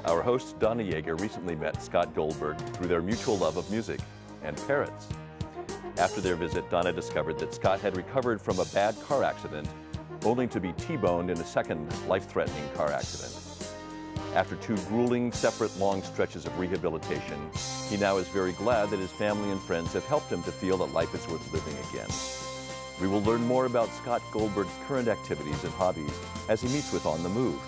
Our host, Donna recently met Scott Goldberg through their mutual love of music and parrots. After their visit, Donna discovered that Scott had recovered from a bad car accident, only to be T-boned in a second life-threatening car accident. After 2 grueling, separate, long stretches of rehabilitation, he now is very glad that his family and friends have helped him to feel that life is worth living again. We will learn more about Scott Goldberg's current activities and hobbies as he meets with On the Move.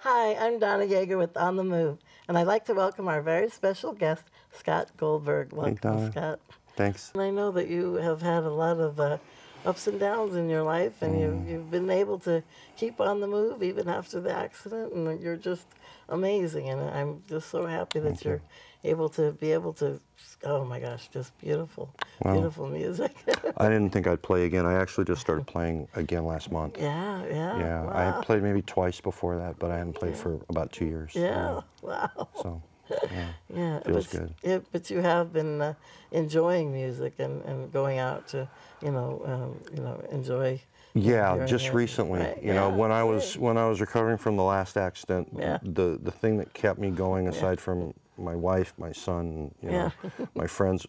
Hi, I'm Donna with On the Move, and I'd like to welcome our very special guest, Scott Goldberg. Welcome, hey, Donna. Scott. Thanks. And I know that you have had a lot of ups and downs in your life, and you've been able to keep on the move even after the accident, and you're just amazing, and I'm just so happy that you're able to, oh my gosh, just beautiful, beautiful music. I didn't think I'd play again. I actually just started playing again last month. Yeah. Yeah, Wow. I had played maybe twice before that, but I hadn't played for about 2 years. Yeah, wow. So, Yeah, feels good. But you have been enjoying music and going out to, enjoy. Yeah, just it. recently. Right. You know, when I was recovering from the last accident, the thing that kept me going, aside from my wife, my son, you know, my friends,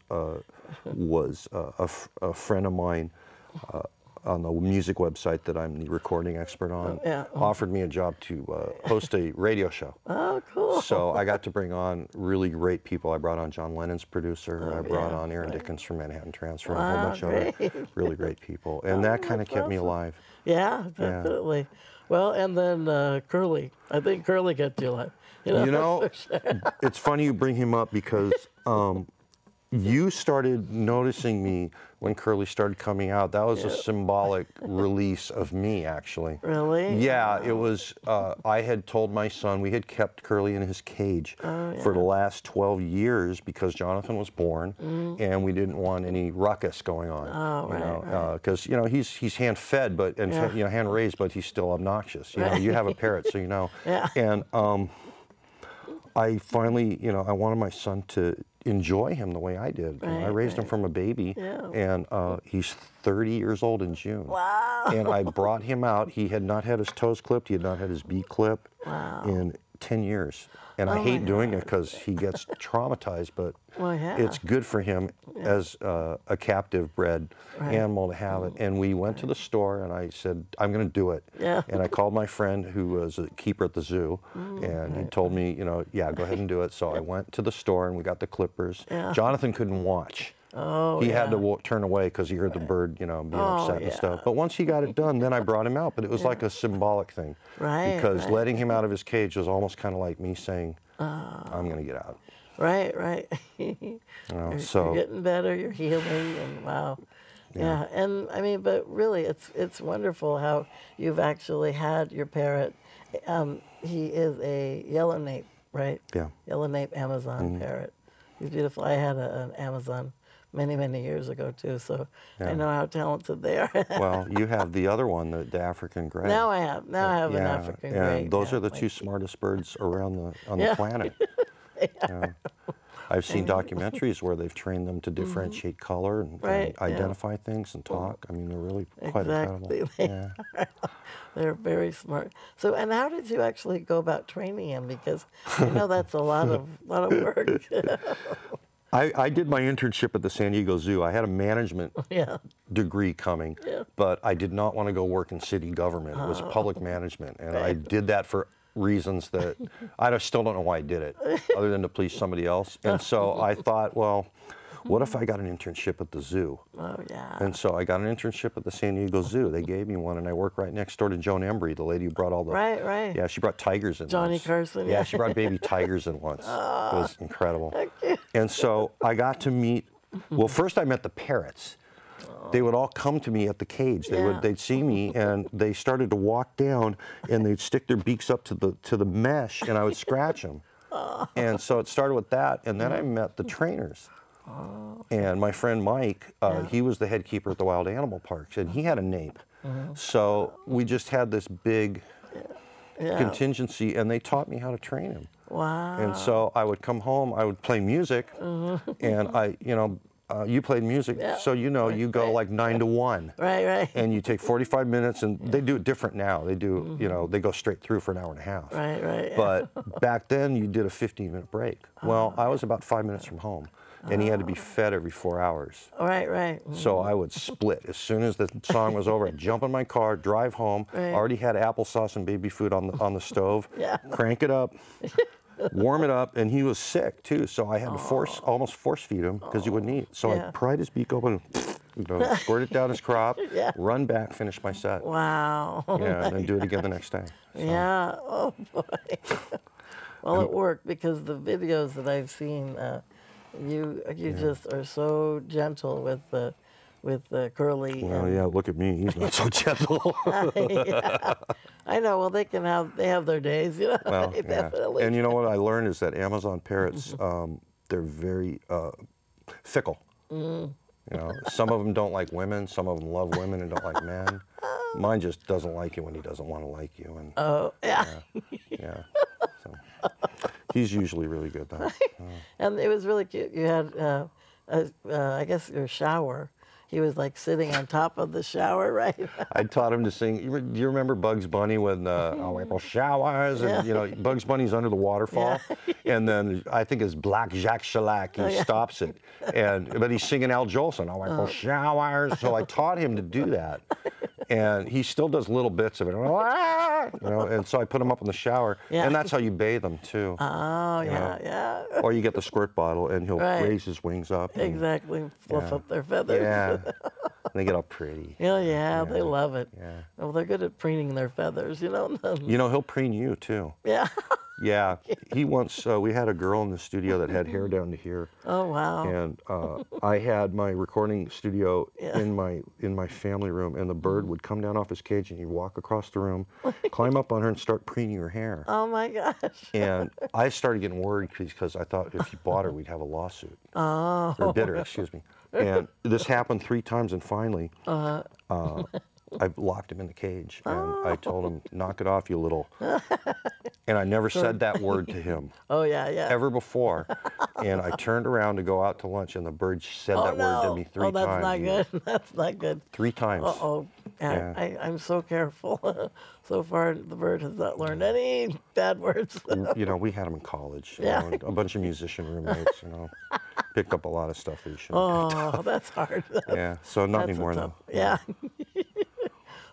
was a friend of mine on the music website that I'm the recording expert on, offered me a job to host a radio show. Oh, cool. So I got to bring on really great people. I brought on John Lennon's producer. I brought on Aaron Dickens from Manhattan Transfer, and a whole bunch of other really great people. And that kind of kept me alive. Yeah, definitely. Well, and then Curly. I think Curly kept you alive. You know, it's funny you bring him up because you started noticing me when Curly started coming out. That was a symbolic release of me, actually. Really? Yeah, it was, I had told my son, we had kept Curly in his cage for the last 12 years because Jonathan was born, and we didn't want any ruckus going on. Oh, because, you know, he's hand-fed, but, and you know, hand-raised, but he's still obnoxious. You know, you have a parrot, so you know. And I finally, you know, I wanted my son to enjoy him the way I did. You know, I raised him from a baby, and he's 30 years old in June. Wow. And I brought him out. He had not had his toes clipped. He had not had his beak clipped in 10 years. And I hate doing it because he gets traumatized, but it's good for him as a captive bred animal to have it. And we went to the store, and I said, I'm going to do it. And I called my friend who was a keeper at the zoo, and he told me, you know, yeah, go ahead and do it. So I went to the store, and we got the clippers. Jonathan couldn't watch. He had to turn away because he heard the bird, you know, being upset and stuff. But once he got it done, then I brought him out. But it was like a symbolic thing. Because letting him out of his cage was almost kind of like me saying, I'm going to get out. You know, you're getting better, you're healing, and wow. Yeah, and I mean, but really, it's wonderful how you've actually had your parrot. He is a yellow nape, right? Yeah. Yellow nape Amazon parrot. He's beautiful. I had an Amazon many years ago too, so I know how talented they are. Well, you have the other one, the African gray. Now I have an African gray. And those are the two smartest birds around on the planet. I've seen documentaries where they've trained them to differentiate color and identify things and talk. I mean, they're really quite incredible. They're very smart. So, and how did you actually go about training him? Because you know that's a lot of work. I did my internship at the San Diego Zoo. I had a management degree coming, but I did not want to go work in city government. It was public management, and I did that for reasons that I still don't know why I did it, other than to please somebody else. And so I thought, well, what if I got an internship at the zoo? Oh, yeah. And so I got an internship at the San Diego Zoo. They gave me one, and I worked right next door to Joan Embry, the lady who brought all the... Right, right. Yeah, she brought tigers in Johnny once. Carson. Yeah, she brought baby tigers in once. It was incredible. And so I got to meet... Well, first I met the parrots. They would all come to me at the cage. They'd see me, and they started to walk down, and they'd stick their beaks up to the mesh, and I would scratch them. And so it started with that, and then I met the trainers. And my friend Mike, he was the head keeper at the Wild Animal Parks, and he had a nape. So we just had this big contingency, and they taught me how to train him. Wow. And so I would come home, I would play music, and you played music, so you go like 9 to 1. Right, right. And you take 45 minutes, and they do it different now. They do, they go straight through for an hour and a half. Right, right. But back then, you did a 15-minute break. Well, I was about 5 minutes from home, and he had to be fed every 4 hours. Right, right. So I would split. As soon as the song was over, I'd jump in my car, drive home, already had applesauce and baby food on the stove, crank it up, warm it up, and he was sick too, so I had to almost force feed him because he wouldn't eat. So I pried his beak open, squirt it down his crop, run back, finish my set. Wow. Yeah, and then do it again the next day. So. Yeah, oh boy. Well, it worked because the videos that I've seen, you just are so gentle with Curly. Well, yeah, look at me. He's not so gentle. I know. Well, they have their days, Well, definitely. And you know what I learned is that Amazon parrots, they're very fickle. Some of them don't like women. Some of them love women and don't like men. Mine just doesn't like you when he doesn't want to like you. And yeah. So he's usually really good though. And it was really cute. You had, I guess, your shower. He was like sitting on top of the shower, right? I taught him to sing. Do you remember Bugs Bunny when April showers? And Bugs Bunny's under the waterfall, and then I think it's Black Jacques Shellac. He stops it, but he's singing Al Jolson. April showers. So I taught him to do that, and he still does little bits of it. And so I put him up in the shower, and that's how you bathe them too. Oh yeah. Or you get the squirt bottle, and he'll raise his wings up. And, exactly, fluff up their feathers. Yeah. And they get all pretty. Yeah, they love it. Yeah. Well, they're good at preening their feathers, he'll preen you too. Yeah. Yeah. He once, we had a girl in the studio that had hair down to here. Oh, wow. And I had my recording studio in my family room, and the bird would come down off his cage, and he'd walk across the room, climb up on her, and start preening her hair. Oh, my gosh. And I started getting worried because I thought if he bought her, we'd have a lawsuit. Oh. Or bid her, excuse me. And this happened 3 times, and finally, I locked him in the cage, and I told him, "Knock it off, you little." And I never said that word to him. Oh, yeah. Ever before. And I turned around to go out to lunch, and the bird said that word to me 3 times. Oh, that's not good. That's not good. 3 times. Uh-oh. I'm so careful. So far, the bird has not learned any bad words. We had him in college. And a bunch of musician roommates, Picked up a lot of stuff that he shouldn't have picked up. Oh, that's hard. Yeah, so not anymore though. Yeah.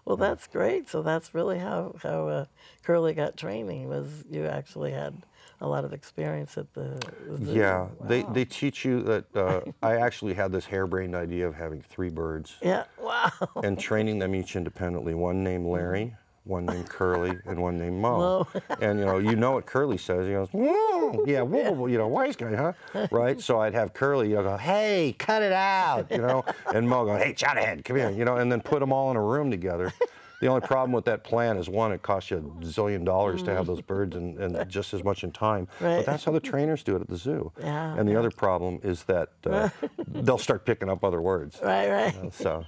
Well, that's great. So that's really how Curly got training, was you actually had a lot of experience at the zoo. Yeah, Wow. they teach you that, I actually had this harebrained idea of having 3 birds. Yeah, wow. And training them each independently, one named Larry, one named Curly, and one named Mo. And what Curly says. He goes, woo, yeah, woo, wise guy, huh? Right? So I'd have Curly, go, hey, cut it out, and Mo go, hey, Chowderhead, come here, and then put them all in a room together. The only problem with that plan is, one, it costs you $1 zillion to have those birds and just as much in time. Right. But that's how the trainers do it at the zoo. Yeah. And the other problem is that they'll start picking up other words. Right. So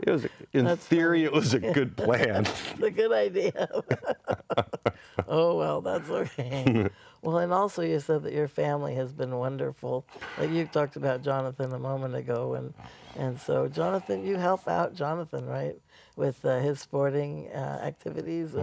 it was, in theory, it was a good plan. It's a good idea. Oh, well, that's okay. Well, and also you said that your family has been wonderful. Like you talked about Jonathan a moment ago, and so Jonathan, you help out Jonathan, right, with his sporting activities,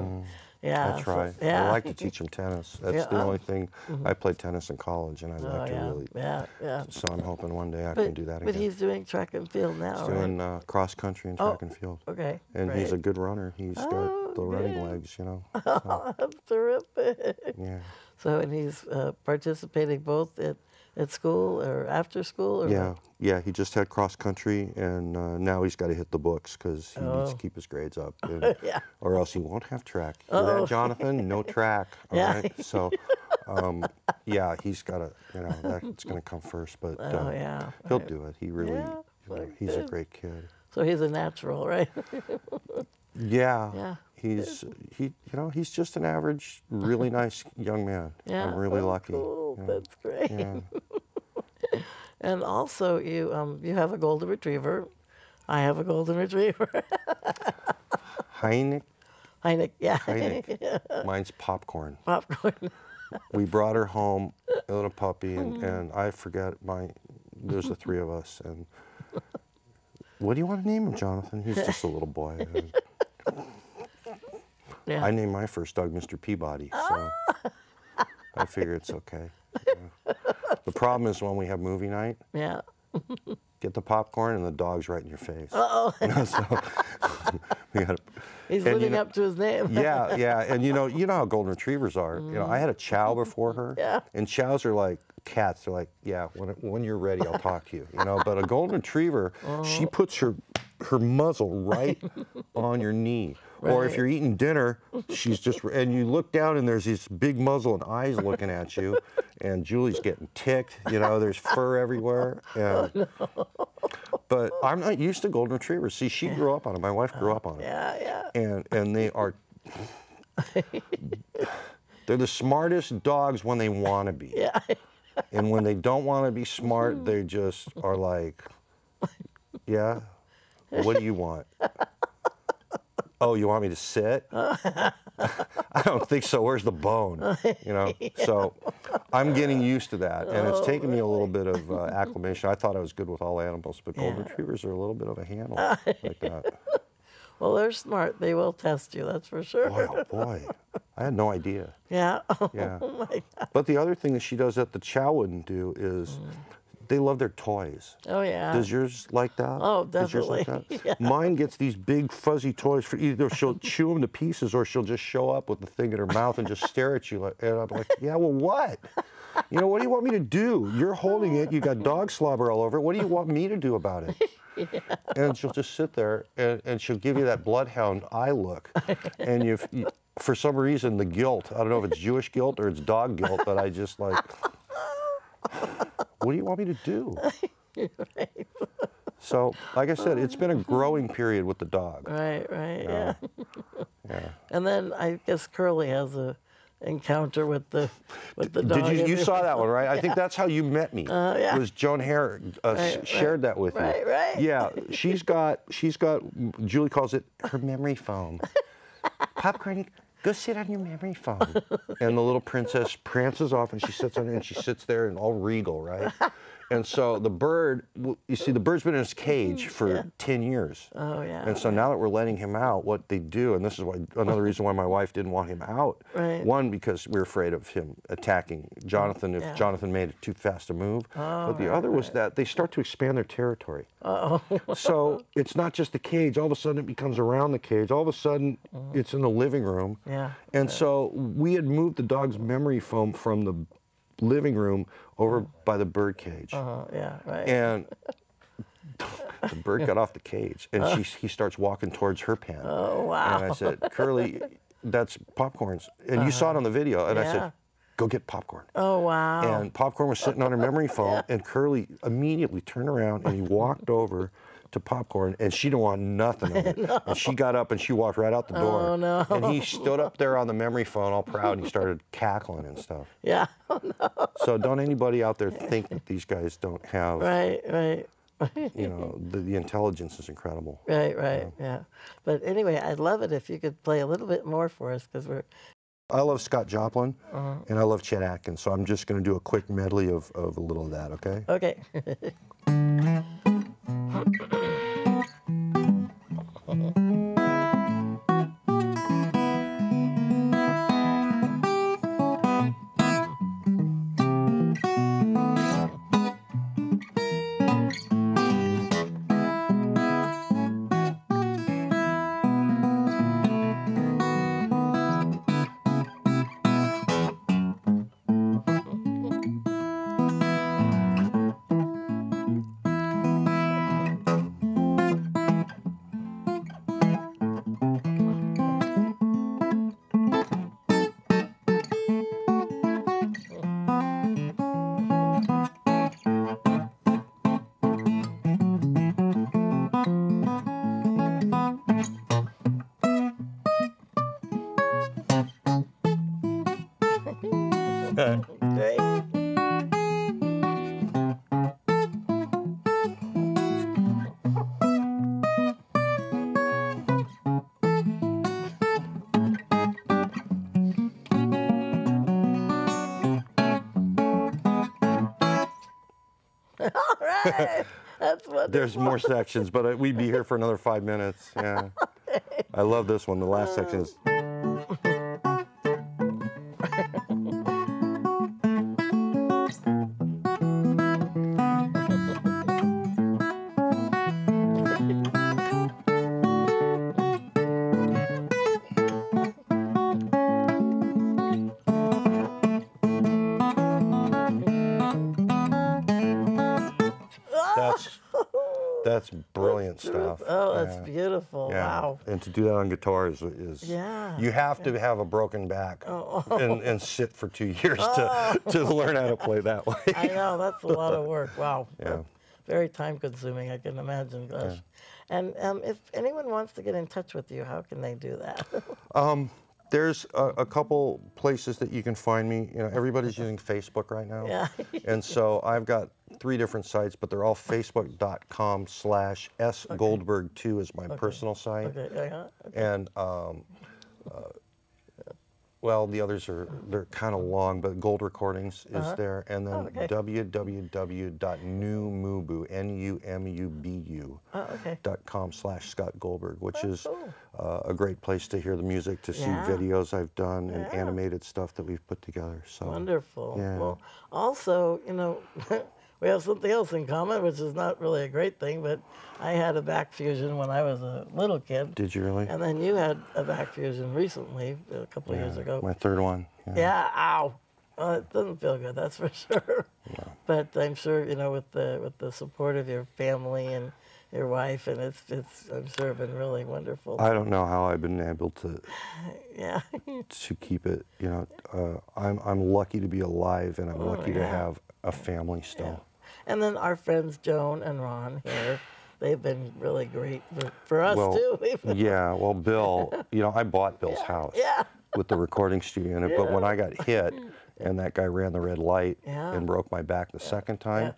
Yeah. I try. So, yeah. I like to teach him tennis. That's the only thing. I played tennis in college, and I like to really. Yeah. So I'm hoping one day I can do that again. But he's doing track and field now, He's doing cross country and track and field. Okay. And great. he's a good runner. He's got the running legs, you know. So. Oh, that's terrific. Yeah. So, and he's participating both at school or after school? Or Yeah, yeah. He just had cross country, and now he's got to hit the books because he needs to keep his grades up, and, or else he won't have track. Hear that, Jonathan? No track. All right. So, yeah, he's got to. You know, that's going to come first, but he'll do it. He really, you know, he's a great kid. So he's a natural, right? Yeah. You know, he's just an average, really nice young man. Yeah. I'm really lucky. Cool. Yeah. That's great. Yeah. And also, you have a golden retriever. I have a golden retriever. Heineck. Yeah. Heineck. Mine's Popcorn. Popcorn. We brought her home, a little puppy, and I forget there's the three of us. And what do you want to name him, Jonathan? He's just a little boy. Yeah. I named my first dog Mr. Peabody, so I figure it's okay. Yeah. The problem is when we have movie night, get the popcorn and the dog's right in your face. Uh-oh. You know, so we gotta, He's living up to his name. Yeah, and you know how golden retrievers are. You know, I had a chow before her, and chows are like cats. They're like, yeah, when you're ready, I'll talk to you. You know, but a golden retriever, she puts her muzzle right on your knee. Right. Or if you're eating dinner, she's just, and you look down and there's this big muzzle and eyes looking at you, and Julie's getting ticked, you know, there's fur everywhere. And, but I'm not used to golden retrievers. See, she grew up on them. My wife grew up on them. Yeah. And they are, they're the smartest dogs when they want to be. Yeah. And when they don't want to be smart, they just are like, yeah, what do you want? Oh, you want me to sit? I don't think so. Where's the bone? You know. So I'm getting used to that, and it's taken me a little bit of acclimation. I thought I was good with all animals, but golden retrievers are a little bit of a handle like that. Well, they're smart. They will test you. That's for sure. Boy, oh boy, I had no idea. Yeah. Yeah. Oh my God. But the other thing that she does that the chow wouldn't do is. They love their toys. Oh, yeah. Does yours like that? Oh, definitely. Does yours like that? Mine gets these big fuzzy toys. For either she'll chew them to pieces or she'll just show up with the thing in her mouth and just stare at you. Like, and I'm like, yeah, well, what? You know, what do you want me to do? You're holding it. You got dog slobber all over it. What do you want me to do about it? And she'll just sit there and she'll give you that bloodhound eye look. And you, for some reason, the guilt, I don't know if it's Jewish guilt or it's dog guilt, but I just like... What do you want me to do? Right. So, like I said, it's been a growing period with the dog. Right, Yeah. And then I guess Curly has a encounter with the dog. Did you saw that one, right? I think that's how you met me. It was Joan Hare shared that with you. Right. Yeah, she's got, Julie calls it her memory foam. Popcorn, go sit on your memory foam. And the little princess prances off and she sits on it and she sits there and all regal, right? And so the bird, you see, the bird's been in his cage for 10 years. Oh, yeah. And so now that we're letting him out, what they do, and this is another reason why my wife didn't want him out. Right. One, because we were afraid of him attacking Jonathan if Jonathan made it too fast a move. But the other was that they start to expand their territory. So it's not just the cage. All of a sudden it becomes around the cage. All of a sudden it's in the living room. And so we had moved the dog's memory foam from the living room over by the bird cage. And the bird got off the cage and he starts walking towards her pen. Oh, wow. And I said, Curly, that's Popcorn's. And you saw it on the video. And I said, go get Popcorn. Oh, wow. And Popcorn was sitting on her memory foam and Curly immediately turned around and he walked over to Popcorn, and she didn't want nothing of it. And she got up and she walked right out the door. Oh, no. And he stood up there on the memory phone all proud and he started cackling and stuff. Yeah. Oh, no. So don't anybody out there think that these guys don't have, Right. you know, the intelligence is incredible. Right, yeah. But anyway, I'd love it if you could play a little bit more for us because I love Scott Joplin and I love Chet Atkins, so I'm just going to do a quick medley of a little of that, okay? Okay. Great. All right. That's wonderful. There's more sections, but we'd be here for another 5 minutes. Yeah. I love this one. The last section is. That's brilliant stuff. Oh, that's beautiful. Yeah. Wow. And to do that on guitar is yeah. You have to have a broken back and sit for 2 years to learn how to play that way. I know, that's a lot of work. Wow. Yeah. Very time consuming, I can imagine. Gosh. Yeah. And if anyone wants to get in touch with you, how can they do that? There's a couple places that you can find me. You know, everybody's using Facebook right now. Yeah. And so I've got 3 different sites, but they're all facebook.com/sgoldberg2 is my personal site. Okay. And well, the others they're kind of long, but Gold Recordings is there, and then www.numubu .com/Scott Goldberg, which is a great place to hear the music, to see videos I've done and animated stuff that we've put together. So wonderful. Yeah. Well, also, you know, we have something else in common, which is not really a great thing, but I had a back fusion when I was a little kid. Did you really? And then you had a back fusion recently, a couple of years ago. My 3rd one. Yeah, ow. Well, it doesn't feel good, that's for sure. No. But I'm sure, you know, with the support of your family and your wife, and it's I'm sure been really wonderful. I don't know how I've been able to to keep it. You know, I'm lucky to be alive, and I'm lucky to have a family still. Yeah. And then our friends Joan and Ron here, they've been really great for us too. Yeah, well, Bill, you know, I bought Bill's house with the recording studio in it, but when I got hit and that guy ran the red light and broke my back the second time,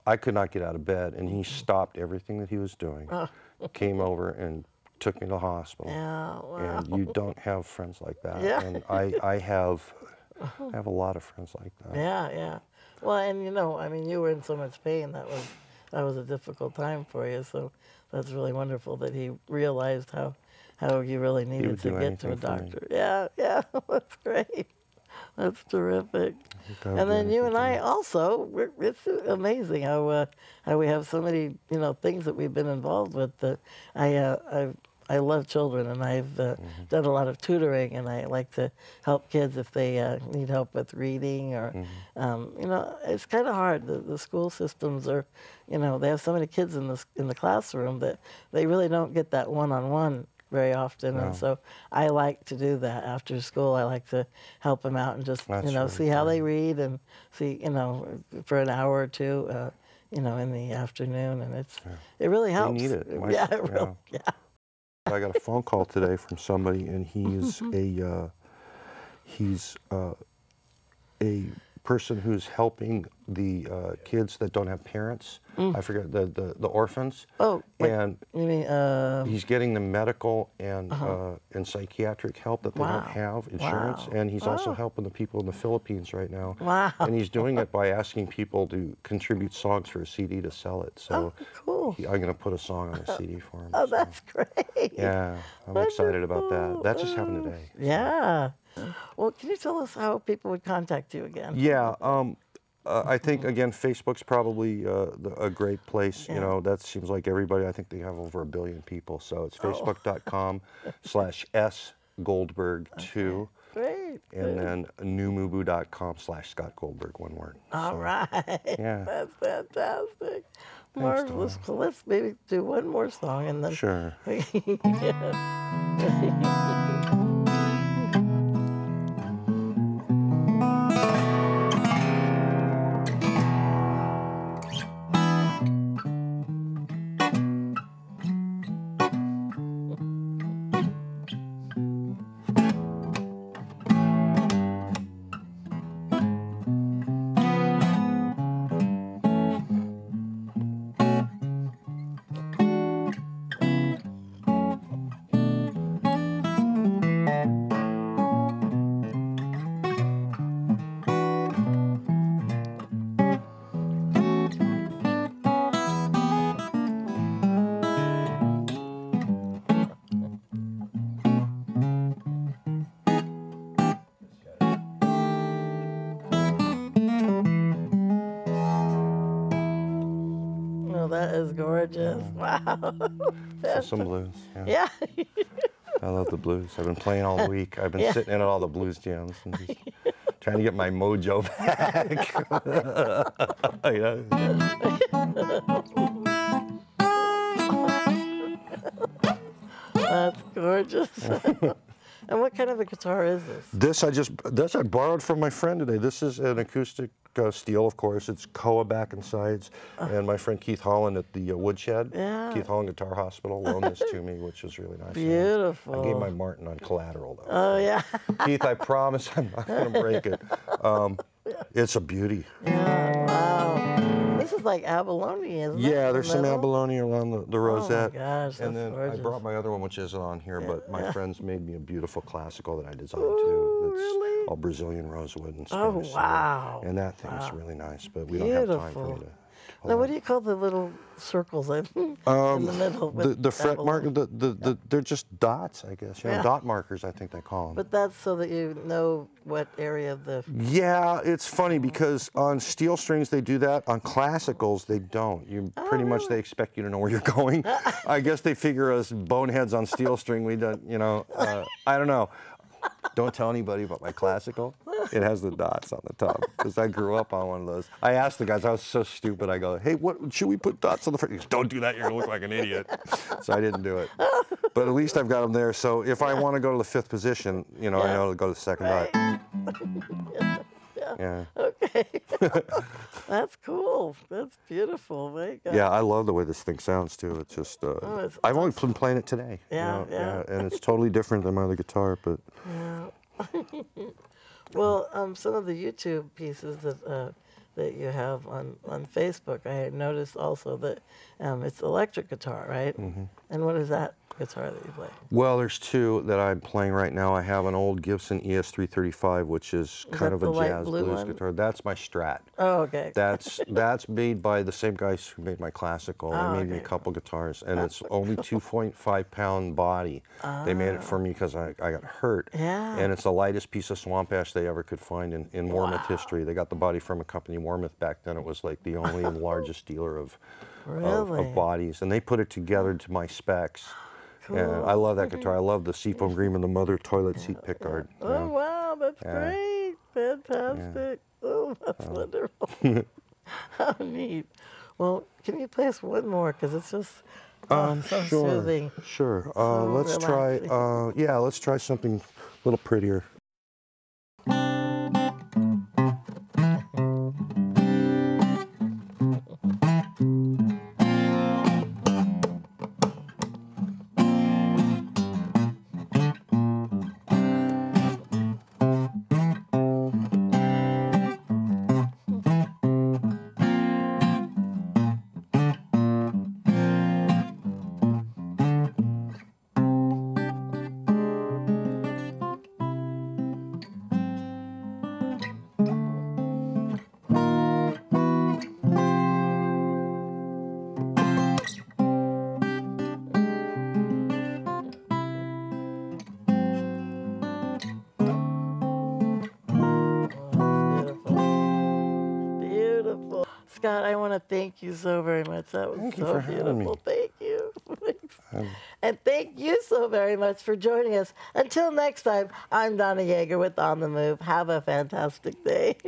I could not get out of bed, and he stopped everything that he was doing, came over and took me to the hospital. Yeah, wow. And you don't have friends like that. Yeah. And I have a lot of friends like that. Yeah. Well, and you know, I mean, you were in so much pain. That was a difficult time for you. So that's really wonderful that he realized how you really needed to get to a doctor. Yeah, that's great. That's terrific. And then you and I also, it's amazing how we have so many, you know, things that we've been involved with. I love children, and I've done a lot of tutoring, and I like to help kids if they need help with reading or, you know, it's kind of hard. The school systems are, you know, they have so many kids in the classroom that they really don't get that one-on-one very often, and so I like to do that after school. I like to help them out and just, you know, see how they read and see, you know, for an hour or two, you know, in the afternoon, and it really helps. They need it. I got a phone call today from somebody, and he's a person who's helping the kids that don't have parents. I forget the orphans. Oh, and you mean he's getting them medical and psychiatric help that they don't have insurance, and he's also helping the people in the Philippines right now. Wow! And he's doing it by asking people to contribute songs for a CD to sell it. So cool. I'm going to put a song on a CD for him. Oh, that's great. Yeah, I'm excited about that. That just happened today. Yeah. Well, can you tell us how people would contact you again? Yeah, I think, again, Facebook's probably a great place. You know, that seems like everybody, I think they have over 1 billion people. So it's facebook.com/sgoldberg2. Great. And then numubu.com/Scott Goldberg, one word. All right. Yeah. That's fantastic. Marvelous. Well, let's maybe do one more song and then. Sure. That is gorgeous. Wow. So some blues. Yeah. I love the blues. I've been playing all week. I've been sitting in at all the blues jams and just trying to get my mojo back. That's gorgeous. And what kind of a guitar is this? This I borrowed from my friend today. This is an acoustic steel, of course. It's Koa back and sides. And my friend Keith Holland at the Woodshed, Keith Holland Guitar Hospital, loaned this to me, which is really nice. Beautiful. I gave my Martin on collateral, though. Oh, yeah. Keith, I promise I'm not going to break it. It's a beauty. Yeah, wow. This is like abalone, isn't it? Yeah, there's some abalone around the rosette. Oh, my gosh, and then gorgeous. I brought my other one, which isn't on here, but my friends made me a beautiful classical that I designed, Ooh, too. It's really? all Brazilian rosewood and Oh, Spanish wow. cedar. And that thing's really nice, but we Beautiful. don't have time for me to... Now, what do you call the little circles in the middle? The fret mark, they're just dots, I guess. Dot markers, I think they call them. But that's so that you know what area of the... Yeah, it's funny because on steel strings they do that. On classicals they don't. Pretty much they expect you to know where you're going. I guess they figure us boneheads on steel string, we don't, I don't know. Don't tell anybody about my classical. It has the dots on the top because I grew up on one of those. I asked the guys, I was so stupid. I go, hey, what should we put dots on the front? He goes, don't do that. You're gonna look like an idiot. So I didn't do it. But at least I've got them there. So if I want to go to the fifth position, I know to go to the second dot. Yeah. Okay. That's cool. That's beautiful. Yeah, I love the way this thing sounds too. It's just I've only been playing it today. Yeah. And it's totally different than my other guitar, but Well, some of the YouTube pieces that you have on Facebook, I noticed also that it's electric guitar, right? Mm-hmm. And what is that guitar that you play? Well, there's two that I'm playing right now. I have an old Gibson ES335, which is kind of a jazz blues guitar. That's my Strat. Oh, okay. That's made by the same guys who made my classical. They made me a couple guitars, and it's only 2.5-pound body. They made it for me because I got hurt. Yeah. And it's the lightest piece of swamp ash they ever could find in Warmouth history. They got the body from a company in Warmouth back then. It was like the only and largest dealer of bodies, and they put it together to my specs. Cool. And I love that guitar. I love the seafoam green and the mother toilet seat pickguard. Oh, wow, that's great. Fantastic. Yeah. Oh, that's wonderful. How neat. Well, can you play us one more? Because it's just so soothing. Sure. So let's try something a little prettier. Scott, I want to thank you so very much. That was so beautiful. Thank you. And thank you so very much for joining us. Until next time, I'm Donna Yeager with On the Move. Have a fantastic day.